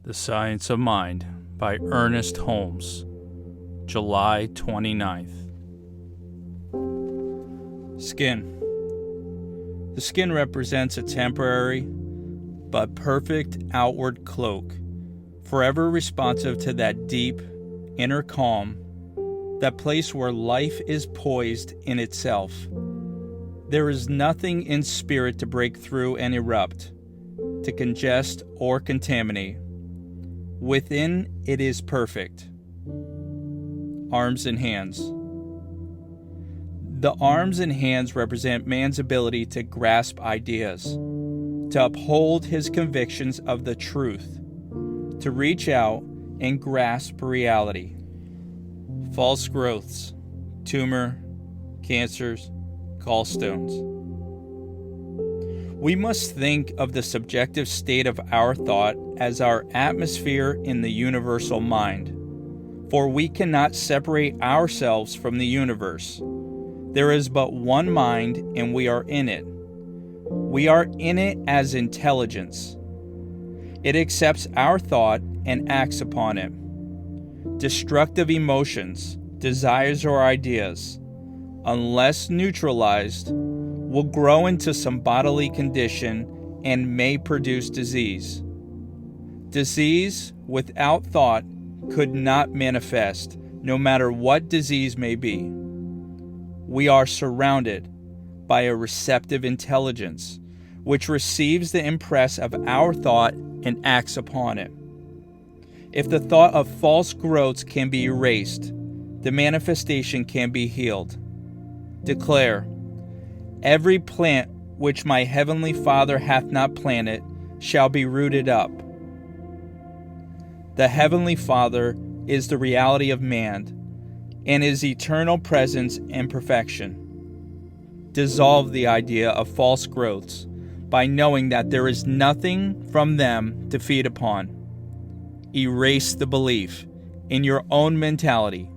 The Science of Mind by Ernest Holmes, July 29th. Skin. The skin represents a temporary but perfect outward cloak, forever responsive to that deep inner calm, that place where life is poised in itself. There is nothing in spirit to break through and erupt, to congest or contaminate. Within it is perfect. Arms and hands. The arms and hands represent man's ability to grasp ideas, to uphold his convictions of the truth, to reach out and grasp reality. False growths, tumor, cancers, gallstones. We must think of the subjective state of our thought as our atmosphere in the universal mind, for we cannot separate ourselves from the universe. There is but one mind, and we are in it. We are in it as intelligence. It accepts our thought and acts upon it. Destructive emotions, desires, or ideas, unless neutralized, will grow into some bodily condition and may produce disease. Disease without thought could not manifest, no matter what disease may be. We are surrounded by a receptive intelligence, which receives the impress of our thought and acts upon it. If the thought of false growths can be erased, the manifestation can be healed. Declare, every plant which my heavenly Father hath not planted shall be rooted up. The heavenly Father is the reality of man and his eternal presence and perfection. Dissolve the idea of false growths by knowing that there is nothing from them to feed upon. Erase the belief in your own mentality,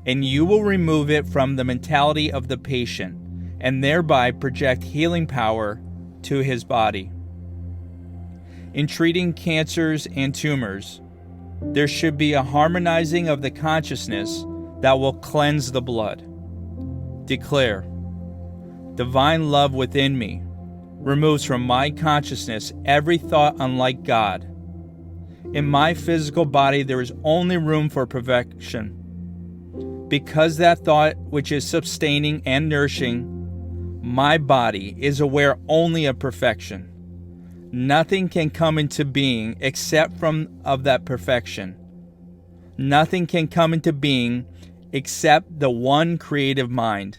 and you will remove it from the mentality of the patient and thereby project healing power to his body. In treating cancers and tumors, there should be a harmonizing of the consciousness that will cleanse the blood. Declare, divine love within me removes from my consciousness every thought unlike God. In my physical body there is only room for perfection, because that thought which is sustaining and nourishing my body is aware only of perfection. Nothing can come into being except from of that perfection. Nothing can come into being except the one creative mind,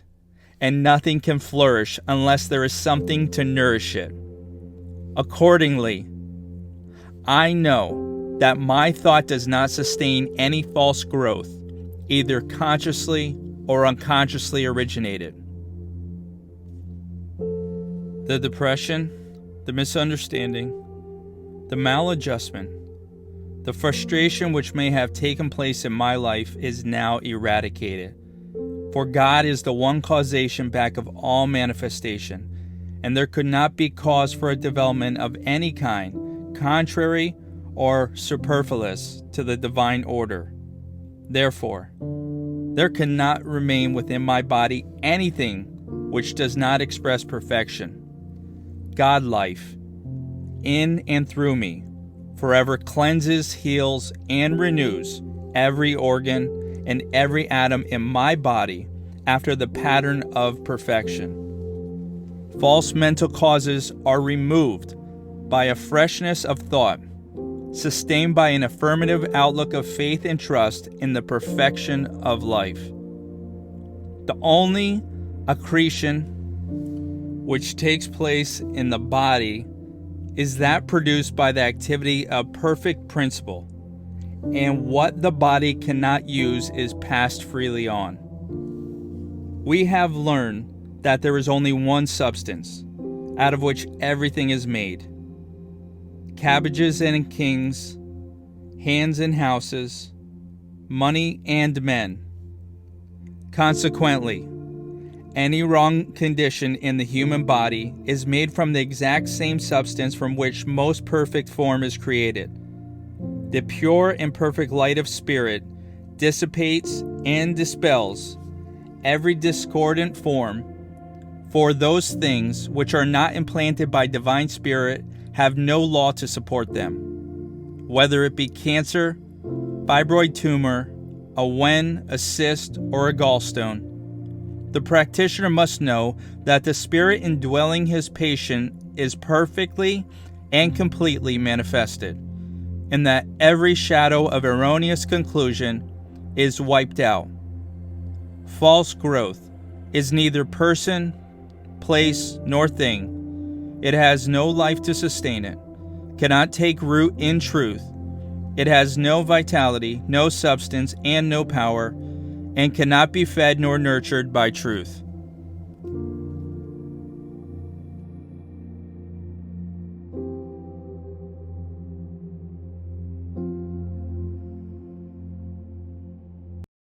and nothing can flourish unless there is something to nourish it. Accordingly, I know that my thought does not sustain any false growth, either consciously or unconsciously originated. The depression, the misunderstanding, the maladjustment, the frustration which may have taken place in my life is now eradicated. For God is the one causation back of all manifestation, and there could not be cause for a development of any kind, contrary or superfluous to the divine order. Therefore, there cannot remain within my body anything which does not express perfection. God life, in and through me, forever cleanses, heals, and renews every organ and every atom in my body after the pattern of perfection. False mental causes are removed by a freshness of thought, sustained by an affirmative outlook of faith and trust in the perfection of life. The only accretion which takes place in the body is that produced by the activity of perfect principle, and what the body cannot use is passed freely on. We have learned that there is only one substance, out of which everything is made. Cabbages and kings, hands and houses, money and men. Consequently, any wrong condition in the human body is made from the exact same substance from which most perfect form is created. The pure and perfect light of spirit dissipates and dispels every discordant form, for those things which are not implanted by divine spirit have no law to support them, whether it be cancer, fibroid tumor, a wen, a cyst, or a gallstone. The practitioner must know that the spirit indwelling his patient is perfectly and completely manifested, and that every shadow of erroneous conclusion is wiped out. False growth is neither person, place, nor thing. It has no life to sustain it, cannot take root in truth. It has no vitality, no substance, and no power, and cannot be fed nor nurtured by truth.